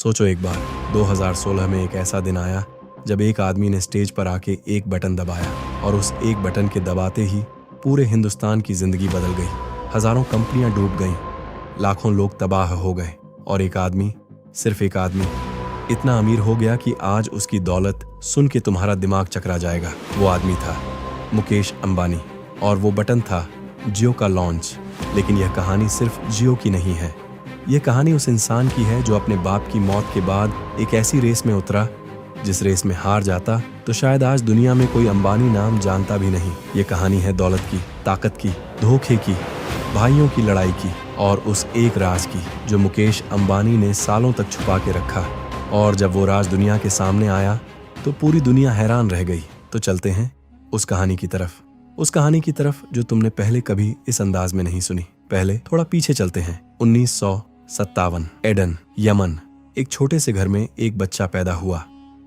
सोचो एक बार 2016 में एक ऐसा दिन आया जब एक आदमी ने स्टेज पर आके एक बटन दबाया और उस एक बटन के दबाते ही पूरे हिंदुस्तान की जिंदगी बदल गई। हजारों कंपनियां डूब गईं, लाखों लोग तबाह हो गए और एक आदमी, सिर्फ एक आदमी, इतना अमीर हो गया कि आज उसकी दौलत सुन के तुम्हारा दिमाग चकरा जाएगा। वो आदमी था मुकेश अंबानी और वो बटन था जियो का लॉन्च। लेकिन यह कहानी सिर्फ जियो की नहीं है। यह कहानी उस इंसान की है जो अपने बाप की मौत के बाद एक ऐसी रेस में उतरा जिस रेस में हार जाता तो शायद आज दुनिया में कोई अंबानी नाम जानता भी नहीं। ये कहानी है दौलत की, ताकत की, धोखे की, भाइयों की लड़ाई की और उस एक राज की जो मुकेश अंबानी ने सालों तक छुपा के रखा। और जब वो राज दुनिया के सामने आया तो पूरी दुनिया हैरान रह गई। तो चलते हैं उस कहानी की तरफ जो तुमने पहले कभी इस अंदाज में नहीं सुनी। पहले थोड़ा पीछे चलते हैं। 1957 एडन, यमन। एक छोटे से घर में एक बच्चा पैदा हुआ।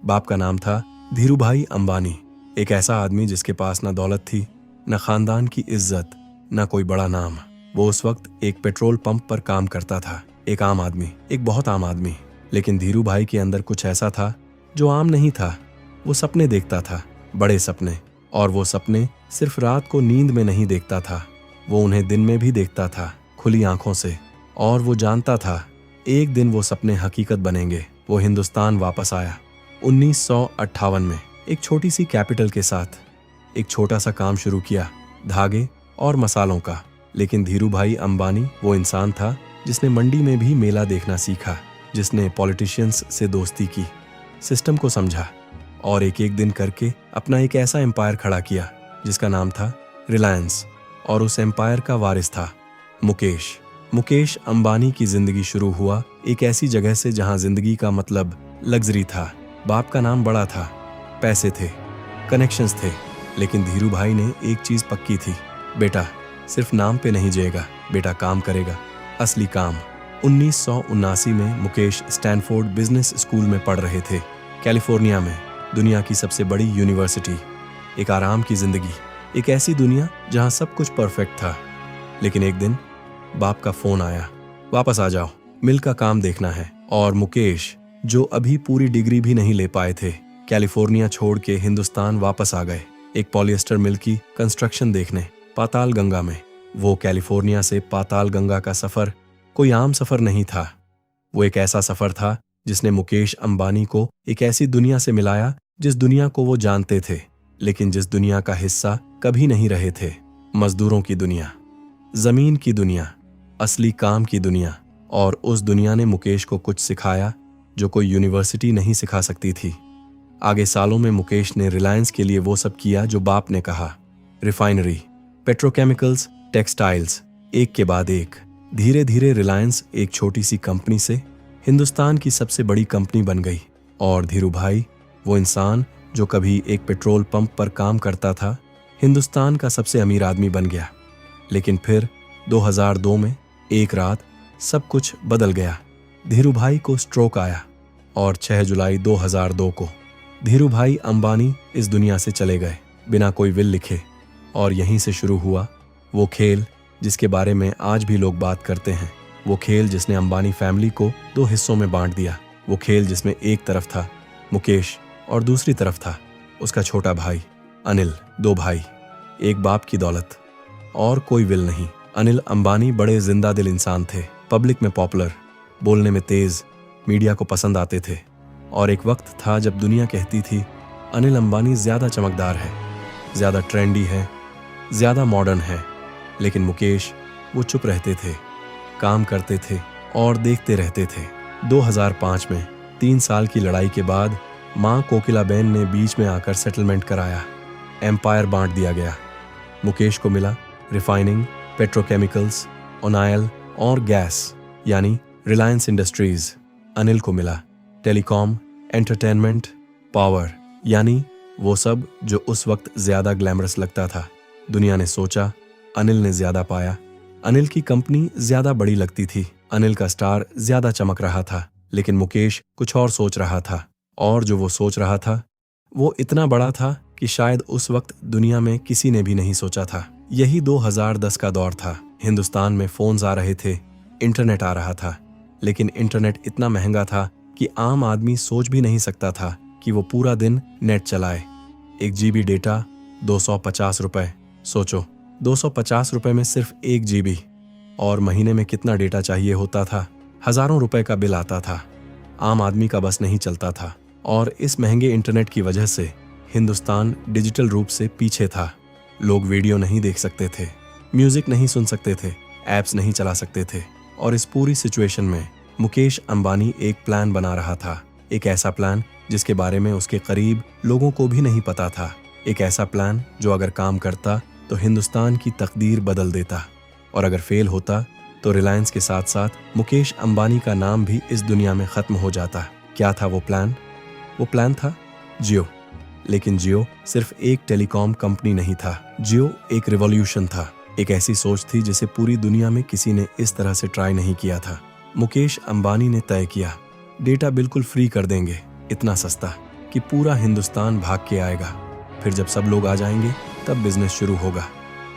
बाप का नाम था धीरूभाई अंबानी। एक ऐसा आदमी जिसके पास न दौलत थी, न खानदान की इज्जत, न कोई बड़ा नाम। वो उस वक्त एक पेट्रोल पंप पर काम करता था। एक आम आदमी, एक बहुत आम आदमी। लेकिन धीरूभाई के अंदर कुछ ऐसा था जो आम नहीं था। वो सपने देखता था, बड़े सपने। और वो सपने सिर्फ रात को नींद में नहीं देखता था, वो उन्हें दिन में भी देखता था, खुली आंखों से। और वो जानता था एक दिन वो सपने हकीकत बनेंगे। वो हिंदुस्तान वापस आया 1958 में एक छोटी सी कैपिटल के साथ। एक छोटा सा काम शुरू किया, धागे और मसालों का। लेकिन धीरूभाई अंबानी वो इंसान था जिसने मंडी में भी मेला देखना सीखा, जिसने पॉलिटिशियंस से दोस्ती की, सिस्टम को समझा और एक एक दिन करके अपना एक ऐसा एम्पायर खड़ा किया जिसका नाम था रिलायंस। और उस एम्पायर का वारिस था मुकेश अंबानी की जिंदगी शुरू हुआ एक ऐसी जगह से जहां जिंदगी का मतलब लग्जरी था। बाप का नाम बड़ा था, पैसे थे, कनेक्शंस थे। लेकिन धीरूभाई ने एक चीज पक्की थी, बेटा सिर्फ नाम पे नहीं जिएगा, बेटा काम करेगा, असली काम। 1979 में मुकेश स्टैनफोर्ड बिजनेस स्कूल में पढ़ रहे थे, कैलिफोर्निया में, दुनिया की सबसे बड़ी यूनिवर्सिटी। एक आराम की जिंदगी, एक ऐसी दुनिया जहां सब कुछ परफेक्ट था। लेकिन एक दिन बाप का फोन आया, वापस आ जाओ, मिल का काम देखना है। और मुकेश, जो अभी पूरी डिग्री भी नहीं ले पाए थे, कैलिफोर्निया छोड़ के हिंदुस्तान वापस आ गए एक पॉलिएस्टर मिल की कंस्ट्रक्शन देखने, पाताल गंगा में। वो कैलिफोर्निया से पाताल गंगा का सफर कोई आम सफर नहीं था। वो एक ऐसा सफर था जिसने मुकेश अंबानी को एक ऐसी दुनिया से मिलाया जिस दुनिया को वो जानते थे, लेकिन जिस दुनिया का हिस्सा कभी नहीं रहे थे। मजदूरों की दुनिया, जमीन की दुनिया, असली काम की दुनिया। और उस दुनिया ने मुकेश को कुछ सिखाया जो कोई यूनिवर्सिटी नहीं सिखा सकती थी। आगे सालों में मुकेश ने रिलायंस के लिए वो सब किया जो बाप ने कहा। रिफाइनरी, पेट्रोकेमिकल्स, टेक्सटाइल्स, एक के बाद एक। धीरे धीरे रिलायंस एक छोटी सी कंपनी से हिंदुस्तान की सबसे बड़ी कंपनी बन गई। और धीरूभाई, वो इंसान जो कभी एक पेट्रोल पंप पर काम करता था, हिंदुस्तान का सबसे अमीर आदमी बन गया। लेकिन फिर 2002 में एक रात सब कुछ बदल गया। धीरूभाई को स्ट्रोक आया और 6 जुलाई 2002 को धीरूभाई अंबानी इस दुनिया से चले गए बिना कोई विल लिखे। और यहीं से शुरू हुआ वो खेल जिसके बारे में आज भी लोग बात करते हैं। वो खेल जिसने अंबानी फैमिली को 2 हिस्सों में बांट दिया। वो खेल जिसमें एक तरफ था मुकेश और दूसरी तरफ था उसका छोटा भाई अनिल। 2 भाई, एक बाप की दौलत और कोई विल नहीं। अनिल अंबानी बड़े जिंदा दिल इंसान थे, पब्लिक में पॉपुलर, बोलने में तेज, मीडिया को पसंद आते थे। और एक वक्त था जब दुनिया कहती थी अनिल अंबानी ज्यादा चमकदार है, ज्यादा ट्रेंडी है, ज्यादा मॉडर्न है। लेकिन मुकेश, वो चुप रहते थे, काम करते थे और देखते रहते थे। 2005 में 3 साल की लड़ाई के बाद मां कोकिलाबेन ने बीच में आकर सेटलमेंट कराया। एम्पायर बांट दिया गया। मुकेश को मिला रिफाइनिंग, पेट्रोकेमिकल्स, ऑयल और गैस यानी रिलायंस इंडस्ट्रीज। अनिल को मिला टेलीकॉम, एंटरटेनमेंट, पावर यानी वो सब जो उस वक्त ज्यादा ग्लैमरस लगता था। दुनिया ने सोचा, अनिल ने ज्यादा पाया। अनिल की कंपनी ज्यादा बड़ी लगती थी, अनिल का स्टार ज्यादा चमक रहा था। लेकिन मुकेश कुछ और सोच रहा था। और जो वो सोच रहा था वो इतना बड़ा था कि शायद उस वक्त दुनिया में किसी ने भी नहीं सोचा था। यही 2010 का दौर था। हिंदुस्तान में फोन्स आ रहे थे, इंटरनेट आ रहा था। लेकिन इंटरनेट इतना महंगा था कि आम आदमी सोच भी नहीं सकता था कि वो पूरा दिन नेट चलाए। 1 GB डेटा 250 रुपए। सोचो, 250 रुपए में सिर्फ 1 GB। और महीने में कितना डेटा चाहिए होता था? हजारों रुपए का बिल आता था। आम आदमी का बस नहीं चलता था। और इस महंगे इंटरनेट की वजह से हिंदुस्तान डिजिटल रूप से पीछे था। लोग वीडियो नहीं देख सकते थे, म्यूजिक नहीं सुन सकते थे, ऐप्स नहीं चला सकते थे। और इस पूरी सिचुएशन में मुकेश अंबानी एक प्लान बना रहा था। एक ऐसा प्लान जिसके बारे में उसके करीब लोगों को भी नहीं पता था। एक ऐसा प्लान जो अगर काम करता तो हिंदुस्तान की तकदीर बदल देता, और अगर फेल होता तो रिलायंस के साथ साथ मुकेश अंबानी का नाम भी इस दुनिया में खत्म हो जाता। क्या था वो प्लान? वो प्लान था जियो। लेकिन जियो सिर्फ एक टेलीकॉम कंपनी नहीं था। जियो एक रिवॉल्यूशन था। एक ऐसी सोच थी जिसे पूरी दुनिया में किसी ने इस तरह से ट्राई नहीं किया था। मुकेश अंबानी ने तय किया, डेटा बिल्कुल फ्री कर देंगे, इतना सस्ता कि पूरा हिंदुस्तान भाग के आएगा। फिर जब सब लोग आ जाएंगे तब बिजनेस शुरू होगा।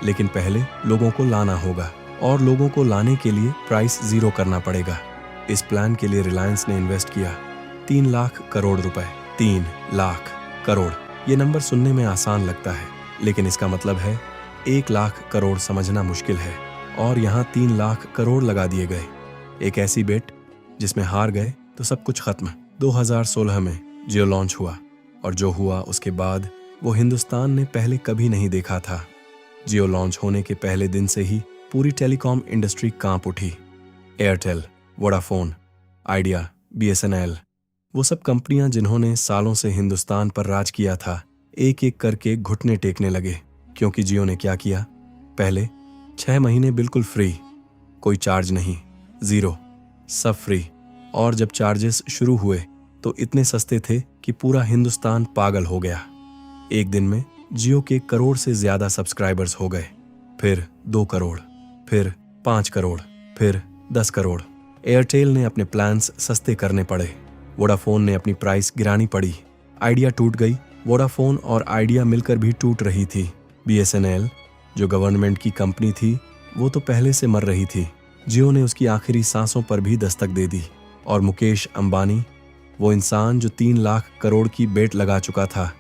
लेकिन पहले लोगों को लाना होगा, और लोगों को लाने के लिए प्राइस जीरो करना पड़ेगा। इस प्लान के लिए रिलायंस ने इन्वेस्ट किया 3 लाख करोड़ रुपए। 3 लाख करोड़, ये नंबर सुनने में आसान लगता है, लेकिन इसका मतलब है 1 लाख करोड़ समझना मुश्किल है। और यहाँ 3 लाख करोड़ लगा दिए गए। एक ऐसी बेट जिसमें हार गए तो सब कुछ खत्म। 2016 में जियो लॉन्च हुआ, और जो हुआ उसके बाद वो हिंदुस्तान ने पहले कभी नहीं देखा था। जियो लॉन्च होने के पहले दिन से ही पूरी टेलीकॉम इंडस्ट्री कांप उठी। एयरटेल, वोडाफोन, आइडिया, BSNL, वो सब कंपनियां जिन्होंने सालों से हिंदुस्तान पर राज किया था, एक एक करके घुटने टेकने लगे। क्योंकि जियो ने क्या किया? पहले 6 महीने बिल्कुल फ्री, कोई चार्ज नहीं, जीरो, सब फ्री। और जब चार्जेस शुरू हुए तो इतने सस्ते थे कि पूरा हिंदुस्तान पागल हो गया। एक दिन में जियो के करोड़ से ज्यादा सब्सक्राइबर्स हो गए। फिर 2 करोड़, फिर 5 करोड़, फिर 10 करोड़। एयरटेल ने अपने प्लान्स सस्ते करने पड़े। वोडाफोन ने अपनी प्राइस गिरानी पड़ी। आइडिया टूट गई। वोडाफोन और आइडिया मिलकर भी टूट रही थी। BSNL, जो गवर्नमेंट की कंपनी थी, वो तो पहले से मर रही थी। जियो ने उसकी आखिरी सांसों पर भी दस्तक दे दी। और मुकेश अंबानी, वो इंसान जो 3 लाख करोड़ की बेट लगा चुका था,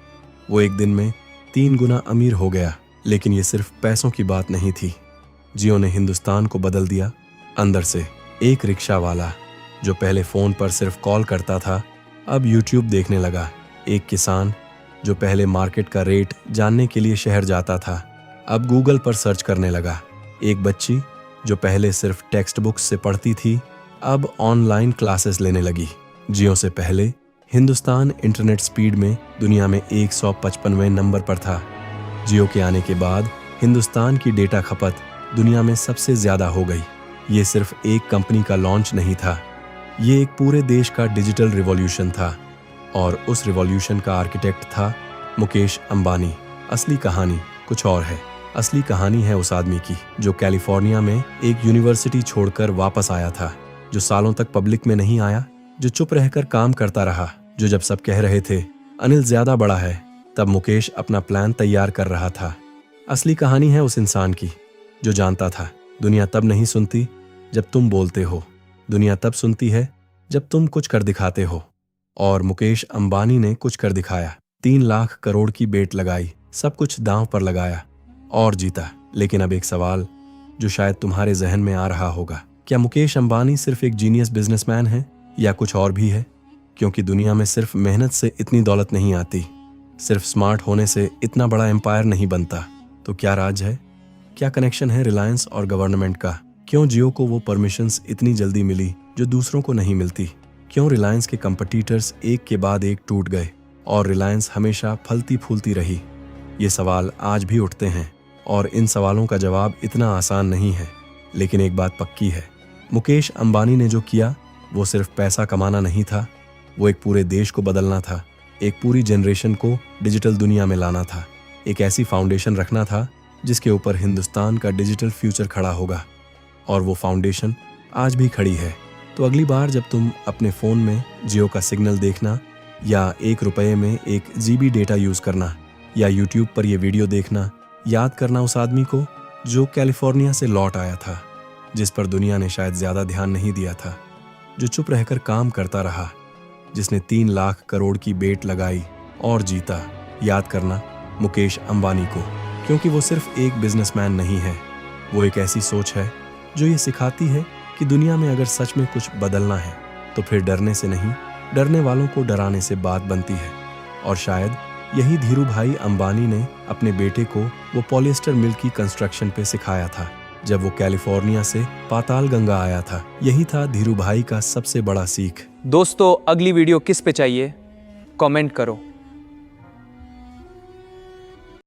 वो एक दिन में 3 गुना अमीर हो गया। लेकिन ये सिर्फ पैसों की बात नहीं थी। जियो ने हिंदुस्तान को बदल दिया अंदर से। एक रिक्शा वाला जो पहले फोन पर सिर्फ कॉल करता था, अब YouTube देखने लगा। एक किसान जो पहले मार्केट का रेट जानने के लिए शहर जाता था, अब गूगल पर सर्च करने लगा। एक बच्ची जो पहले सिर्फ टेक्स्ट बुक्स से पढ़ती थी, अब ऑनलाइन क्लासेस लेने लगी। जियो से पहले हिंदुस्तान इंटरनेट स्पीड में दुनिया में 155वें नंबर पर था। जियो के आने के बाद हिंदुस्तान की डेटा खपत दुनिया में सबसे ज्यादा हो गई। ये सिर्फ एक कंपनी का लॉन्च नहीं था, ये एक पूरे देश का डिजिटल रिवॉल्यूशन था। और उस रिवॉल्यूशन का आर्किटेक्ट था मुकेश अंबानी। असली कहानी कुछ और है। असली कहानी है उस आदमी की जो कैलिफोर्निया में एक यूनिवर्सिटी छोड़कर वापस आया था, जो सालों तक पब्लिक में नहीं आया, जो चुप रहकर काम करता रहा, जो जब सब कह रहे थे अनिल ज्यादा बड़ा है, तब मुकेश अपना प्लान तैयार कर रहा था। असली कहानी है उस इंसान की जो जानता था दुनिया तब नहीं सुनती जब तुम बोलते हो, दुनिया तब सुनती है जब तुम कुछ कर दिखाते हो। और मुकेश अंबानी ने कुछ कर दिखाया। 3 लाख करोड़ की बेट लगाई, सब कुछ दांव पर लगाया और जीता। लेकिन अब एक सवाल जो शायद तुम्हारे जहन में आ रहा होगा, क्या मुकेश अंबानी सिर्फ एक जीनियस बिजनेसमैन है या कुछ और भी है? क्योंकि दुनिया में सिर्फ मेहनत से इतनी दौलत नहीं आती, सिर्फ स्मार्ट होने से इतना बड़ा एम्पायर नहीं बनता। तो क्या राज है? क्या कनेक्शन है रिलायंस और गवर्नमेंट का? क्यों जियो को वो परमिशंस इतनी जल्दी मिली जो दूसरों को नहीं मिलती? क्यों रिलायंस के कंपटीटर्स एक के बाद एक टूट गए और रिलायंस हमेशा फलती फूलती रही? ये सवाल आज भी उठते हैं और इन सवालों का जवाब इतना आसान नहीं है। लेकिन एक बात पक्की है, मुकेश अंबानी ने जो किया वो सिर्फ पैसा कमाना नहीं था, वो एक पूरे देश को बदलना था, एक पूरी जनरेशन को डिजिटल दुनिया में लाना था, एक ऐसी फाउंडेशन रखना था जिसके ऊपर हिंदुस्तान का डिजिटल फ्यूचर खड़ा होगा। और वो फाउंडेशन आज भी खड़ी है। तो अगली बार जब तुम अपने फ़ोन में जियो का सिग्नल देखना, या 1 रुपये में 1 GB डेटा यूज़ करना, या YouTube पर ये वीडियो देखना, याद करना उस आदमी को जो कैलिफोर्निया से लौट आया था, जिस पर दुनिया ने शायद ज़्यादा ध्यान नहीं दिया था, जो चुप रहकर काम करता रहा जिसने 3 लाख करोड़ की बेट लगाई और जीता। याद करना मुकेश अंबानी को, क्योंकि वो सिर्फ एक बिजनेसमैन नहीं है, वो एक ऐसी सोच है जो ये सिखाती है कि दुनिया में अगर सच में कुछ बदलना है तो फिर डरने से नहीं, डरने वालों को डराने से बात बनती है। और शायद यही धीरू भाई अंबानी ने अपने बेटे को वो पॉलिएस्टर मिल की कंस्ट्रक्शन पे सिखाया था जब वो कैलिफोर्निया से पाताल गंगा आया था। यही था धीरू भाई का सबसे बड़ा सीख। दोस्तों, अगली वीडियो किस पे चाहिए? कमेंट करो।